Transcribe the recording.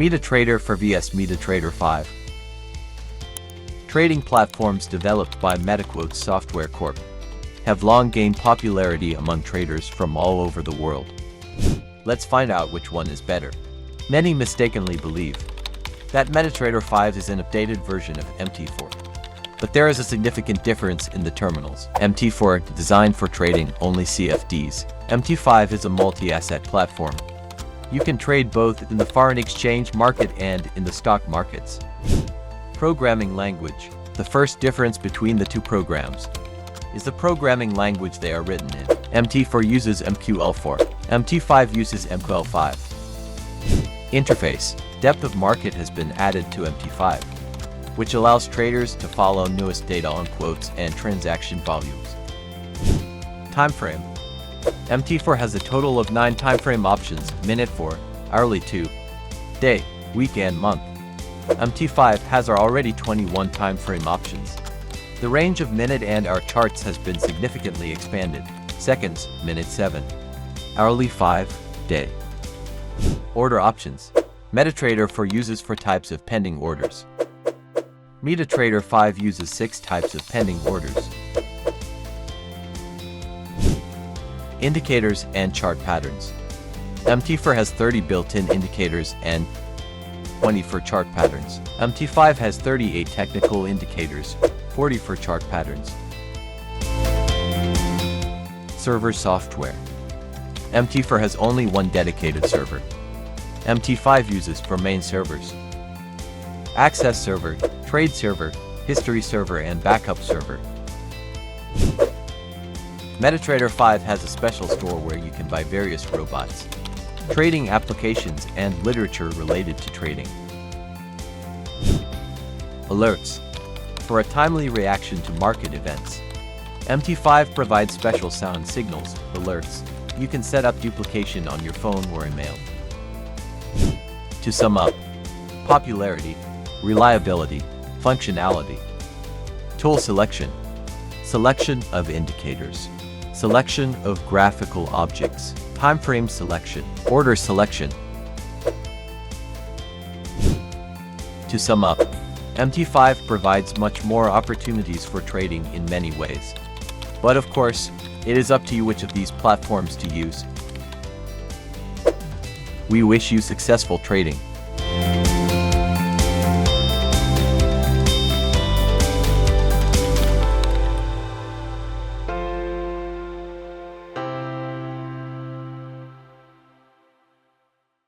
Metatrader 4 vs Metatrader 5. Trading platforms developed by Metaquote Software Corp. have long gained popularity among traders from all over the world. Let's find out which one is better. Many mistakenly believe that Metatrader 5 is an updated version of MT4. But there is a significant difference in the terminals. MT4, designed for trading only CFDs. MT5 is a multi-asset platform. You can trade both in the foreign exchange market and in the stock markets. Programming language. The first difference between the two programs is the programming language they are written in. MT4 uses MQL4. MT5 uses MQL5. Interface. Depth of market has been added to MT5, which allows traders to follow newest data on quotes and transaction volumes. Timeframe. MT4 has a total of 9 timeframe options: minute 4, hourly 2, day, week and month. MT5 has already 21 timeframe options. The range of minute and hour charts has been significantly expanded: seconds, minute 7, hourly 5, day. Order options. Metatrader 4 uses 4 types of pending orders. Metatrader 5 uses 6 types of pending orders. Indicators and chart patterns. MT4 has 30 built-in indicators and 20 for chart patterns. MT5 has 38 technical indicators, 40 for chart patterns. Server software. MT4 has only one dedicated server. MT5 uses 4 main servers: Access Server, Trade Server, History Server and Backup Server. Metatrader 5 has a special store where you can buy various robots, trading applications and literature related to trading. Alerts. For a timely reaction to market events, MT5 provides special sound signals, alerts. You can set up duplication on your phone or email. To sum up: popularity, reliability, functionality. Tool selection. Selection of indicators. Selection of graphical objects. Timeframe selection. Order selection. To sum up, MT5 provides much more opportunities for trading in many ways. But of course, it is up to you which of these platforms to use. We wish you successful trading.